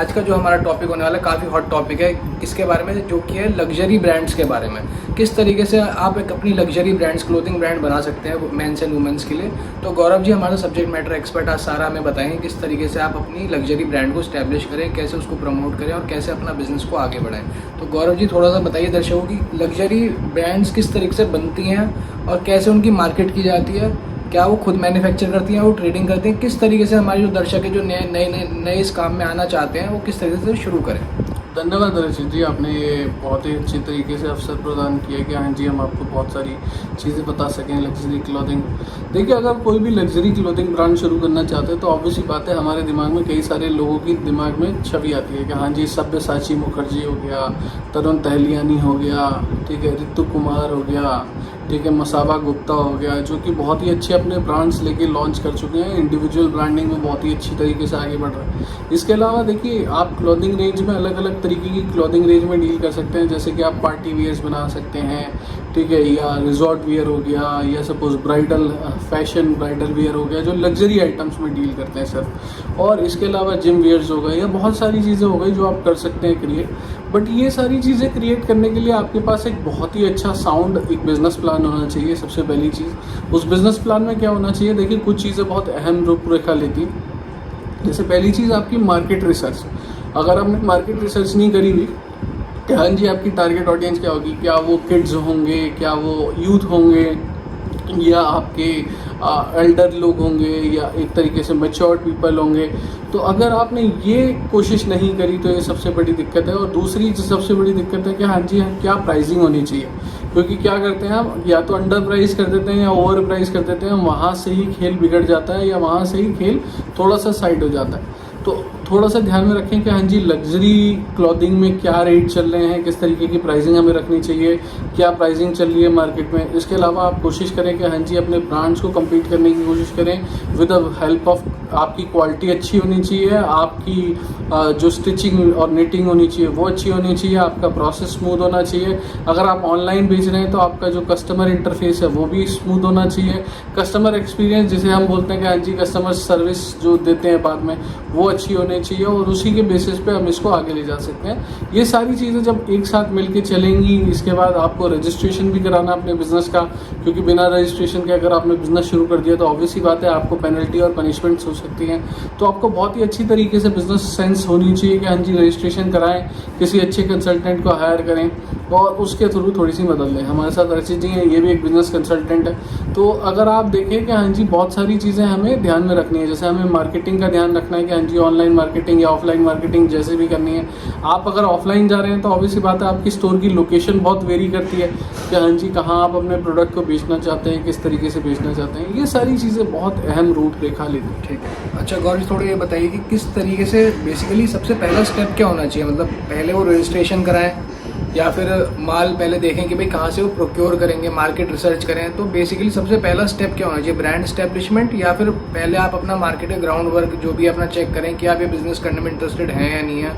आज का जो हमारा टॉपिक होने वाला है काफ़ी हॉट टॉपिक है। इसके बारे में जो कि है लग्जरी ब्रांड्स के बारे में, किस तरीके से आप एक अपनी लग्जरी ब्रांड्स क्लोथिंग ब्रांड बना सकते हैं मेंस एंड वुमेंस के लिए। तो गौरव जी हमारा सब्जेक्ट मैटर एक्सपर्ट आज सारा हमें बताएंगे किस तरीके से आप अपनी लग्जरी ब्रांड को स्टैब्लिश करें, कैसे उसको प्रमोट करें और कैसे अपना बिजनेस को आगे बढ़ाएं। तो गौरव जी थोड़ा सा बताइए दर्शकों की लग्जरी ब्रांड्स किस तरीके से बनती हैं और कैसे उनकी मार्केट की जाती है, क्या वो खुद मैन्युफैक्चर करती हैं, वो ट्रेडिंग करती हैं, किस तरीके से हमारे जो दर्शक है जो नए इस काम में आना चाहते हैं वो किस तरीके से शुरू करें। धन्यवाद रचित जी, आपने ये बहुत ही अच्छी तरीके से अवसर प्रदान किया कि हाँ जी हम आपको बहुत सारी चीज़ें बता सकें लग्जरी क्लॉथिंग। देखिए, अगर कोई भी लग्जरी क्लॉथिंग ब्रांड शुरू करना चाहते हैं तो ऑब्वियसली बात है हमारे दिमाग में कई सारे लोगों की दिमाग में छवि आती है कि हाँ जी सब्यसाची मुखर्जी हो गया, तरुण तहलियानी हो गया, ठीक है, रितु कुमार हो गया, ठीक है, मसाबा गुप्ता हो गया, जो कि बहुत ही अच्छे अपने ब्रांड्स लेके लॉन्च कर चुके हैं, इंडिविजुअल ब्रांडिंग में बहुत ही अच्छी तरीके से आगे बढ़ रहे हैं। इसके अलावा देखिए, आप क्लॉथिंग रेंज में अलग अलग तरीके की क्लॉथिंग रेंज में डील कर सकते हैं, जैसे कि आप पार्टी वेयर्स बना सकते हैं, ठीक है, या रिजॉर्ट वियर हो गया, या suppose bridal fashion bridal wear हो गया, जो लग्जरी आइटम्स में डील करते हैं सर। और इसके अलावा जिम वेयर्स हो गए, या बहुत सारी चीज़ें हो गई जो आप कर सकते हैं क्रिएट। बट ये सारी चीज़ें क्रिएट करने के लिए आपके पास एक बहुत ही अच्छा साउंड एक बिजनेस प्लान होना चाहिए। सबसे पहली चीज़, उस बिजनेस प्लान में क्या होना चाहिए, देखिए कुछ चीज़ें बहुत अहम रूपरेखा लेती हैं। जैसे पहली चीज़ आपकी मार्केट रिसर्च। अगर आपने मार्केट रिसर्च नहीं करी हुई, हाँ जी, आपकी टारगेट ऑडियंस क्या होगी, क्या वो किड्स होंगे, क्या वो यूथ होंगे, या आपके एल्डर लोग होंगे, या एक तरीके से मैच्योर्ड पीपल होंगे। तो अगर आपने ये कोशिश नहीं करी तो ये सबसे बड़ी दिक्कत है। और दूसरी जो सबसे बड़ी दिक्कत है कि हाँ जी क्या प्राइसिंग होनी चाहिए, क्योंकि क्या करते हैं हम, या तो अंडर प्राइस कर देते हैं या ओवर प्राइस कर देते हैं, वहाँ से ही खेल बिगड़ जाता है, या वहाँ से ही खेल थोड़ा सा साइड हो जाता है। तो थोड़ा सा ध्यान में रखें कि हाँ जी लग्जरी क्लॉथिंग में क्या रेट चल रहे हैं, किस तरीके की प्राइसिंग हमें रखनी चाहिए, क्या प्राइसिंग चल रही है मार्केट में। इसके अलावा आप कोशिश करें कि हाँ जी अपने ब्रांड्स को कम्पीट करने की कोशिश करें विद द हेल्प ऑफ, आपकी क्वालिटी अच्छी होनी चाहिए, आपकी जो स्टिचिंग और निटिंग होनी चाहिए वो अच्छी होनी चाहिए, आपका प्रोसेस स्मूथ होना चाहिए। अगर आप ऑनलाइन बेच रहे हैं तो आपका जो कस्टमर इंटरफेस है वो भी स्मूथ होना चाहिए। कस्टमर एक्सपीरियंस जिसे हम बोलते हैं कि हाँ जी कस्टमर सर्विस जो देते हैं बाद में, वो अच्छी होनी चाहिए, और उसी के बेसिस पे हम इसको आगे ले जा सकते हैं। ये सारी चीज़ें जब एक साथ मिलके चलेंगी, इसके बाद आपको रजिस्ट्रेशन भी कराना अपने बिजनेस का, क्योंकि बिना रजिस्ट्रेशन के अगर आपने बिजनेस शुरू कर दिया तो ऑब्वियसली बात है आपको पेनल्टी और पनिशमेंट्स हो सकती हैं। तो आपको बहुत ही अच्छी तरीके से बिजनेस सेंस होनी चाहिए कि हाँ जी रजिस्ट्रेशन कराएं, किसी अच्छे कंसल्टेंट को हायर करें और उसके थ्रू थोड़ी सी मदद लें। हमारे साथ रचित जी हैं, ये भी एक बिजनेस कंसल्टेंट है। तो अगर आप देखें कि हाँ जी बहुत सारी चीज़ें हमें ध्यान में रखनी है, जैसे हमें मार्केटिंग का ध्यान रखना है कि हाँ जी ऑनलाइन मार्केटिंग या ऑफलाइन मार्केटिंग जैसे भी करनी है। आप अगर ऑफलाइन जा रहे हैं तो ऑब्वियसली बात है आपकी स्टोर की लोकेशन बहुत वेरी करती है कि हाँ जी कहाँ आप अपने प्रोडक्ट को बेचना चाहते हैं, किस तरीके से बेचना चाहते हैं। ये सारी चीज़ें बहुत अहम रूपरेखा लेती हैं। ठीक है, अच्छा गौरव थोड़ा ये बताइए कि किस तरीके से बेसिकली सबसे पहला स्टेप क्या होना चाहिए, मतलब पहले वो रजिस्ट्रेशन कराएं या फिर माल पहले देखें कि भाई कहाँ से वो प्रोक्योर करेंगे, मार्केट रिसर्च करें। तो बेसिकली सबसे पहला स्टेप क्या होना चाहिए, ब्रांड एस्टेब्लिशमेंट, या फिर पहले आप अपना मार्केट ग्राउंड वर्क जो भी अपना चेक करें कि आप ये बिजनेस करने में इंटरेस्टेड हैं या नहीं है,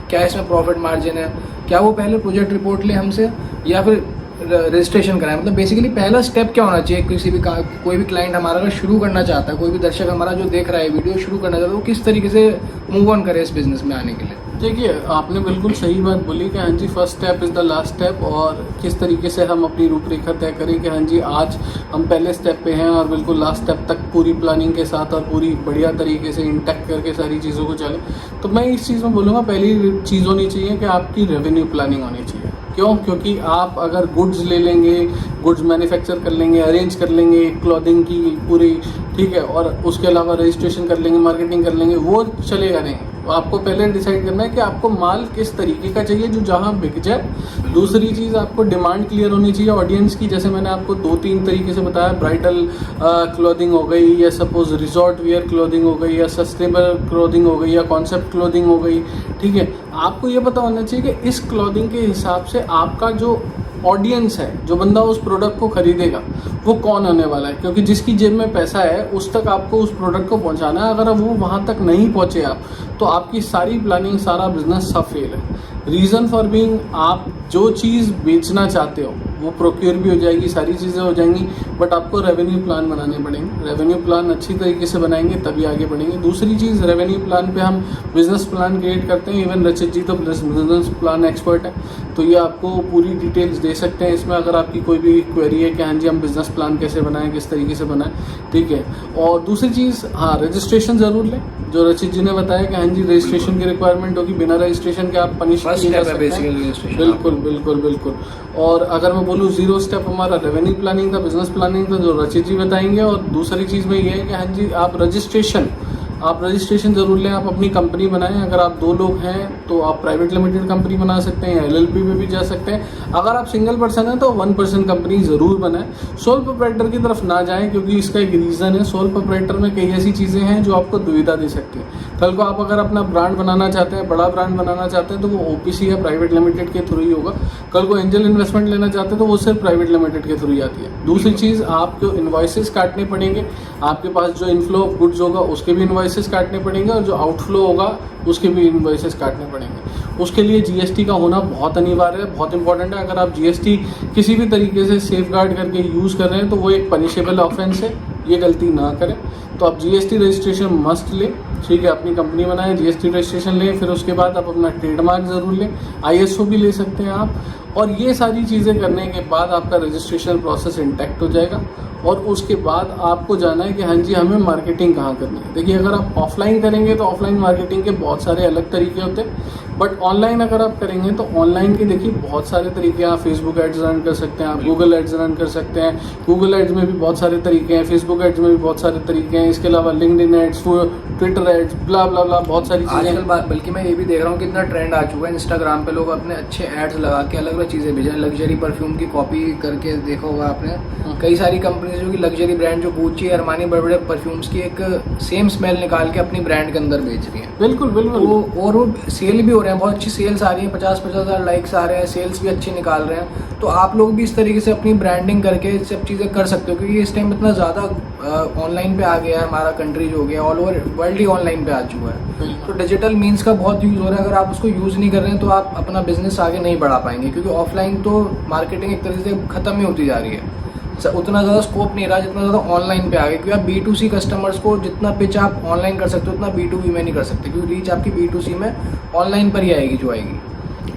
क्या इसमें प्रॉफिट मार्जिन है, क्या वो पहले प्रोजेक्ट रिपोर्ट ले हमसे या फिर रजिस्ट्रेशन कराएं। मतलब बेसिकली पहला स्टेप क्या होना चाहिए किसी भी कोई भी क्लाइंट हमारा अगर शुरू करना चाहता है, कोई भी दर्शक हमारा जो देख रहा है वीडियो शुरू करना चाहता है, वो किस तरीके से मूव ऑन करे इस बिजनेस में आने के लिए। देखिए, आपने बिल्कुल सही बात बोली कि हाँ जी first step is the last step, और किस तरीके से हम अपनी रूपरेखा तय करें कि हाँ जी आज हम पहले स्टेप पे हैं और बिल्कुल लास्ट स्टेप तक पूरी प्लानिंग के साथ और पूरी बढ़िया तरीके से इंटैक्ट करके सारी चीज़ों को चलें। तो मैं इस चीज़ में बोलूँगा पहली चीज़ होनी चाहिए कि आपकी रेवेन्यू प्लानिंग होनी चाहिए। क्यों? क्योंकि आप अगर गुड्स ले लेंगे, गुड्स मैन्युफैक्चर कर लेंगे, अरेंज कर लेंगे क्लॉथिंग की पूरी, ठीक है, और उसके अलावा रजिस्ट्रेशन कर लेंगे, मार्केटिंग कर लेंगे, वो चलेगा नहीं। तो आपको पहले डिसाइड करना है कि आपको माल किस तरीके का चाहिए जो जहाँ बिक जाए। दूसरी चीज़, आपको डिमांड क्लियर होनी चाहिए ऑडियंस की। जैसे मैंने आपको 2-3 तरीके से बताया, ब्राइडल क्लॉथिंग हो गई, या सपोज रिजॉर्ट वियर क्लॉथिंग हो गई, या सस्टेनेबल क्लॉथिंग हो गई, या कॉन्सेप्ट क्लॉथिंग हो गई, ठीक है। आपको ये पता होना चाहिए कि इस क्लॉथिंग के हिसाब से आपका जो ऑडियंस है, जो बंदा उस प्रोडक्ट को खरीदेगा, वो कौन होने वाला है, क्योंकि जिसकी जेब में पैसा है उस तक आपको उस प्रोडक्ट को पहुंचाना है। अगर वो वहां तक नहीं पहुंचे आप, तो आपकी सारी प्लानिंग, सारा बिजनेस सब फेल है। रीज़न फॉर बीइंग, आप जो चीज़ बेचना चाहते हो वो प्रोक्योर भी हो जाएगी, सारी चीज़ें हो जाएंगी, बट आपको रेवेन्यू प्लान बनाने पड़ेंगे। रेवेन्यू प्लान अच्छी तरीके से बनाएंगे तभी आगे बढ़ेंगे। दूसरी चीज़, रेवेन्यू प्लान पे हम बिजनेस प्लान क्रिएट करते हैं। इवन रचित जी तो बिजनेस प्लान एक्सपर्ट है, तो ये आपको पूरी डिटेल्स दे सकते हैं इसमें। अगर आपकी कोई भी क्वेरी है कि हाँ जी हम बिजनेस प्लान कैसे बनाएं, किस तरीके से बनाएं, ठीक है। और दूसरी चीज़, हाँ, रजिस्ट्रेशन ज़रूर लें, जो रचित जी ने बताया कि हाँ जी रजिस्ट्रेशन की रिक्वायरमेंट होगी, बिना रजिस्ट्रेशन के आप पनिश किए जा सकते हैं। बिल्कुल बिल्कुल बिल्कुल। और अगर मैं बोलूँ 0 स्टेप हमारा रेवेन्यू प्लानिंग था, बिजनेस प्लानिंग था, जो रचित जी बताएंगे। और दूसरी चीज़ में ये है कि हाँ जी आप रजिस्ट्रेशन जरूर लें। आप अपनी कंपनी बनाएं। अगर आप 2 लोग हैं तो आप प्राइवेट लिमिटेड कंपनी बना सकते हैं, LLP में भी जा सकते हैं। अगर आप सिंगल पर्सन हैं तो 1 पर्सन कंपनी जरूर बनाएं। सोल प्रोप्राइटर की तरफ ना जाएं, क्योंकि इसका एक रीज़न है। सोल प्रोप्राइटर में कई ऐसी चीज़ें हैं जो आपको दुविधा दे सकती हैं। कल को आप अगर अपना ब्रांड बनाना चाहते हैं, बड़ा ब्रांड बनाना चाहते हैं, तो वो OPC या प्राइवेट लिमिटेड के थ्रू ही होगा। कल को एंजल इन्वेस्टमेंट लेना चाहते हैं तो वो सिर्फ प्राइवेट लिमिटेड के थ्रू ही आती है। दूसरी चीज़, आपको इन्वॉइसेस काटने पड़ेंगे। आपके पास जो इनफ्लो ऑफ गुड्स होगा उसके भी इन्वॉइसेस काटने पड़ेंगे, और जो आउटफ्लो होगा उसके भी इनवॉइसेस काटने पड़ेंगे। उसके लिए GST का होना बहुत अनिवार्य है, बहुत इंपॉर्टेंट है। अगर आप GST किसी भी तरीके से सेफ गार्ड करके यूज़ कर रहे हैं तो वो एक पनिशेबल ऑफेंस है, ये गलती ना करें। तो आप GST रजिस्ट्रेशन मस्ट लें, ठीक है। अपनी कंपनी बनाएं, GST रजिस्ट्रेशन लें, फिर उसके बाद आप अपना ट्रेडमार्क ज़रूर लें, ISO भी ले सकते हैं आप। और ये सारी चीज़ें करने के बाद आपका रजिस्ट्रेशन प्रोसेस इंटैक्ट हो जाएगा। और उसके बाद आपको जाना है कि हाँ जी हमें मार्केटिंग कहाँ करनी है। देखिए, अगर आप ऑफलाइन करेंगे तो ऑफलाइन मार्केटिंग के बहुत सारे अलग तरीके होते हैं, बट ऑनलाइन अगर आप करेंगे तो ऑनलाइन के देखिए बहुत सारे तरीके हैं। आप फेसबुक एड्स रन कर सकते हैं, आप गूगल एड्स रन कर सकते हैं। गूगल एड्स में भी बहुत सारे तरीके हैं, फेसबुक एड्स में भी बहुत सारे तरीके हैं। इसके अलावा लिंक्डइन एड्स, ट्विटर एड्स, ब्ला ब्ला ब्ला, बहुत सारी चीज़ें। आजकल बल्कि मैं ये भी देख रहा हूँ कितना ट्रेंड आ चुका है इंस्टाग्राम पे, लोग अपने अच्छे एड्स लगा के अलग अलग चीज़ें भेजें। लग्जरी परफ्यूम की कॉपी करके देखा होगा आपने, कई सारी कंपनीज जो कि लग्जरी ब्रांड, जो गुच्ची, अरमानी, बड़े बड़े परफ्यूम्स की एक सेम स्मेल निकाल के अपनी ब्रांड के अंदर बेच रही है। बिल्कुल बिल्कुल। और वो सेल भी हो रहे हैं, बहुत अच्छी सेल्स आ रही है, 50-50 हज़ार लाइक्स आ रहे हैं, सेल्स भी अच्छी निकाल रहे हैं। तो आप लोग भी इस तरीके से अपनी ब्रांडिंग करके सब चीज़ें कर सकते हो, क्योंकि इस टाइम इतना ज़्यादा ऑनलाइन पे आ गया है, हमारा कंट्री जो हो गया, ऑल ओवर वर्ल्ड ही ऑनलाइन पे आ चुका है। तो डिजिटल मीन्स का बहुत यूज़ हो रहा है। अगर आप उसको यूज़ नहीं कर रहे हैं तो आप अपना बिजनेस आगे नहीं बढ़ा पाएंगे, क्योंकि ऑफलाइन तो मार्केटिंग एक तरीके से खत्म ही होती जा रही है। उतना ज़्यादा स्कोप नहीं रहा जितना ज़्यादा ऑनलाइन पे आ गया, क्योंकि आप B2C कस्टमर्स को जितना पिच आप ऑनलाइन कर सकते हो उतना B2B में नहीं कर सकते, क्योंकि रीच आपकी B2C में ऑनलाइन पर ही आएगी जो आएगी।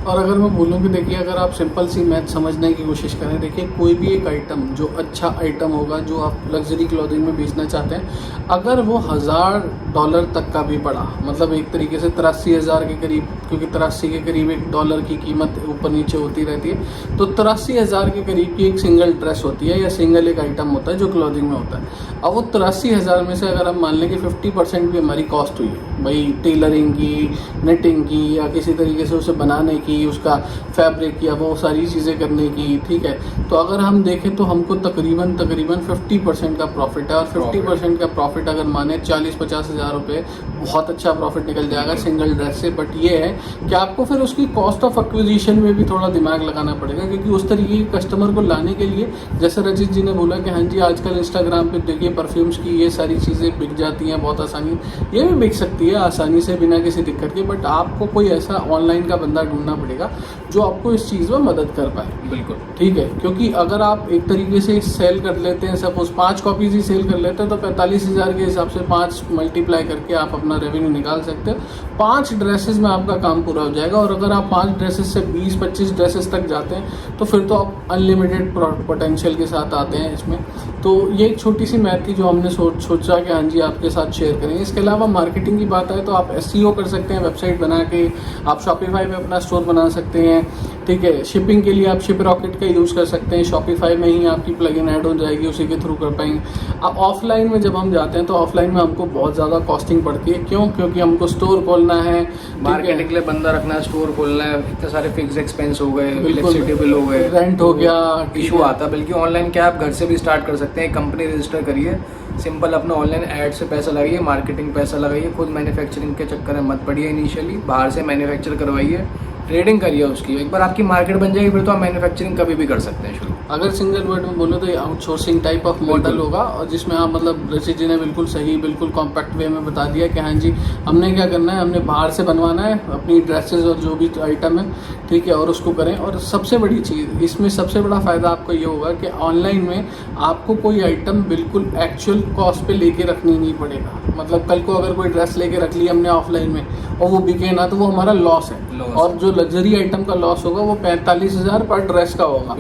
और अगर मैं बोलूँ कि देखिए, अगर आप सिंपल सी मैथ समझने की कोशिश करें, देखिए कोई भी एक आइटम जो अच्छा आइटम होगा, जो आप लग्जरी क्लॉथिंग में बेचना चाहते हैं, अगर वो $1000 तक का भी पड़ा, मतलब एक तरीके से 83,000 के करीब, क्योंकि 83 के करीब $1 की कीमत ऊपर नीचे होती रहती है, तो 83,000 के करीब की एक सिंगल ड्रेस होती है या सिंगल एक आइटम होता है जो क्लॉथिंग में होता है। अब वो 83,000 में से अगर हम मान लें कि 50% भी हमारी कॉस्ट हुई है, भाई टेलरिंग की, नेटिंग की, या किसी तरीके से उसे बनाने की, उसका फैब्रिक या वो सारी चीज़ें करने की, ठीक है। तो अगर हम देखें तो हमको तकरीबन 50% का प्रॉफिट है। और 50% का प्रॉफिट अगर माने 40-50 हज़ार रुपये, बहुत अच्छा प्रॉफिट निकल जाएगा सिंगल ड्रेस से। बट ये है कि आपको फिर उसकी कॉस्ट ऑफ एक्विजिशन में भी थोड़ा दिमाग लगाना पड़ेगा, क्योंकि उस तरीके के कस्टमर को लाने के लिए, जैसे रचित जी ने बोला कि हाँ जी आजकल इंस्टाग्राम पे देखिए परफ्यूम्स की ये सारी चीज़ें बिक जाती हैं बहुत आसानी, ये भी बिक सकती है आसानी से बिना किसी दिक्कत के। बट आपको कोई ऐसा ऑनलाइन का बंदा ढूंढना पड़ेगा जो आपको इस चीज़ में मदद कर पाए। बिल्कुल ठीक है, क्योंकि अगर आप एक तरीके से सेल कर लेते हैं, सपोज 5 कॉपीज ही सेल कर लेते हैं, तो 45,000 के हिसाब से 5 मल्टीप्लाई करके आप अपना रेवेन्यू निकाल सकते हो। 5 ड्रेसेस में आपका काम पूरा हो जाएगा। और अगर आप 5 ड्रेसेस से 20-25 ड्रेसेस तक जाते हैं तो फिर तो आप अनलिमिटेड पोटेंशियल के साथ आते हैं इसमें। तो ये एक छोटी सी मैथ थी जो हमने सोचा कि हाँ जी आपके साथ शेयर करेंगे। इसके अलावा मार्केटिंग की बात आए तो आप SEO कर सकते हैं, वेबसाइट बना के आप शॉपिफाई पे अपना स्टोर बना सकते हैं। ठीक है, शिपिंग के लिए आप शिप रॉकेट का यूज़ कर सकते हैं, शॉपिफाई में ही आपकी प्लगइन ऐड हो जाएगी, उसी के थ्रू कर पाएंगे। अब ऑफलाइन में जब हम जाते हैं तो ऑफलाइन में हमको बहुत ज़्यादा कॉस्टिंग पड़ती है। क्यों? क्योंकि हमको स्टोर खोलना है, मार्केटिंग के लिए बंदा रखना है, स्टोर खोलना है, इतने सारे फिक्स एक्सपेंस हो गए, इलेक्ट्रिसिटी बिल हो गए, रेंट हो गया, इशू आता है। बल्कि ऑनलाइन क्या आप घर से भी स्टार्ट कर सकते हैं, कंपनी रजिस्टर करिए, सिंपल अपना ऑनलाइन ऐड से पैसा लगाइए, मार्केटिंग पैसा लगाइए, खुद मैन्युफैक्चरिंग के चक्कर में मत पड़िए। इनिशियली बाहर से मैन्युफैक्चर करवाइए, ट्रेडिंग करिए उसकी। एक बार आपकी मार्केट बन जाएगी फिर तो आप मैन्युफैक्चरिंग कभी भी कर सकते हैं शुरू। अगर सिंगल वर्ड में बोलो तो ये आउटसोर्सिंग टाइप ऑफ मॉडल होगा, और जिसमें आप मतलब रचित जी ने बिल्कुल सही बिल्कुल कॉम्पैक्ट वे में बता दिया कि हाँ जी हमने क्या करना है, हमने बाहर से बनवाना है अपनी ड्रेसेस और जो भी आइटम है, ठीक है, और उसको करें। और सबसे बड़ी चीज़ इसमें सबसे बड़ा फ़ायदा आपको ये होगा कि ऑनलाइन में आपको कोई आइटम बिल्कुल एक्चुअल कॉस्ट पे लेके रखनी नहीं पड़ेगा। मतलब कल को अगर कोई ड्रेस लेके रख ली हमने ऑफलाइन में और वो बिके ना, तो वो हमारा लॉस है। और जो लग्जरी आइटम का लॉस होगा वो 45,000 पर ड्रेस का होगा,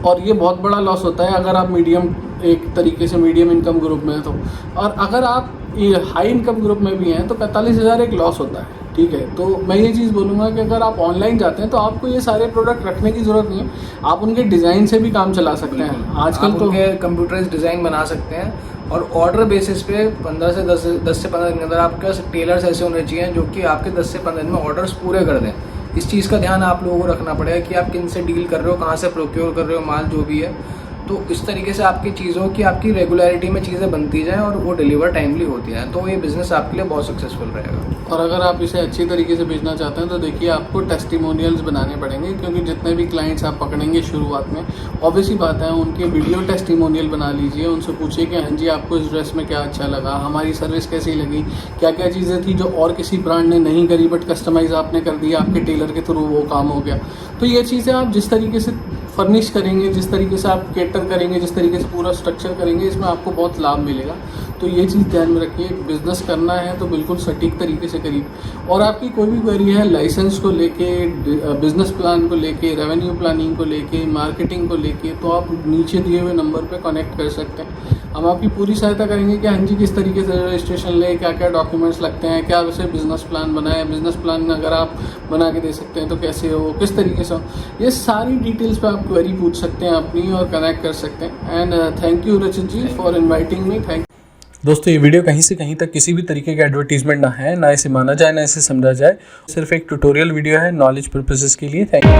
और ये बहुत बड़ा लॉस होता है अगर आप मीडियम एक तरीके से मीडियम इनकम ग्रुप में हैं तो। और अगर आप ये हाई इनकम ग्रुप में भी हैं तो 45,000 एक लॉस होता है, ठीक है। तो मैं ये चीज़ बोलूँगा कि अगर आप ऑनलाइन जाते हैं तो आपको ये सारे प्रोडक्ट रखने की ज़रूरत नहीं है, आप उनके डिज़ाइन से भी काम चला सकते हैं। आजकल तो कंप्यूटराइज डिज़ाइन बना सकते हैं, और ऑर्डर बेसिस पे 10 से 15 दिन के अंदर आपके पास टेलर्स ऐसे होने चाहिए जो कि आपके 10 से 15 दिन में ऑर्डर्स पूरे कर दें। इस चीज़ का ध्यान आप लोगों को रखना पड़ेगा कि आप किन से डील कर रहे हो, कहाँ से प्रोक्योर कर रहे हो माल जो भी है। तो इस तरीके से आपकी चीज़ों की आपकी रेगुलरिटी में चीज़ें बनती जाएँ और वो डिलीवर टाइमली होती है, तो ये बिज़नेस आपके लिए बहुत सक्सेसफुल रहेगा। और अगर आप इसे अच्छी तरीके से बेचना चाहते हैं तो देखिए आपको टेस्टिमोनियल्स बनाने पड़ेंगे, क्योंकि जितने भी क्लाइंट्स आप पकड़ेंगे शुरुआत में, ऑब्वियस ही बात है उनके वीडियो टेस्टिमोनियल बना लीजिए। उनसे पूछिए कि हाँ जी आपको इस ड्रेस में क्या अच्छा लगा, हमारी सर्विस कैसी लगी, क्या क्या चीज़ें थी जो और किसी ब्रांड ने नहीं करी बट कस्टमाइज़ आपने कर दिया, आपके टेलर के थ्रू वो काम हो गया। तो ये चीज़ें आप जिस तरीके से फर्निश करेंगे, जिस तरीके से आप केटर करेंगे, जिस तरीके से पूरा स्ट्रक्चर करेंगे, इसमें आपको बहुत लाभ मिलेगा। तो ये चीज़ ध्यान में रखिए, बिज़नेस करना है तो बिल्कुल सटीक तरीके से करिए। और आपकी कोई भी क्वेरी है लाइसेंस को लेके, बिजनेस प्लान को लेके, रेवेन्यू प्लानिंग को लेके, मार्केटिंग को लेके, तो आप नीचे दिए हुए नंबर पे कनेक्ट कर सकते हैं। हम आपकी पूरी सहायता करेंगे कि हाँ जी किस तरीके से रजिस्ट्रेशन ले, क्या क्या डॉक्यूमेंट्स लगते हैं, क्या वैसे बिजनेस प्लान बनाए, बिजनेस प्लान अगर आप बना के दे सकते हैं तो कैसे हो, किस तरीके से हो, ये सारी डिटेल्स पे आप क्वेरी पूछ सकते हैं अपनी और कनेक्ट कर सकते हैं। एंड थैंक यू रचित जी फॉर इन्वाइटिंग मी। थैंक दोस्तों ये वीडियो कहीं से कहीं तक किसी भी तरीके का एडवर्टीजमेंट ना है, ना इसे माना जाए ना इसे समझा जाए, सिर्फ एक ट्यूटोरियल वीडियो है नॉलेज पर्पसेस के लिए। Thank you.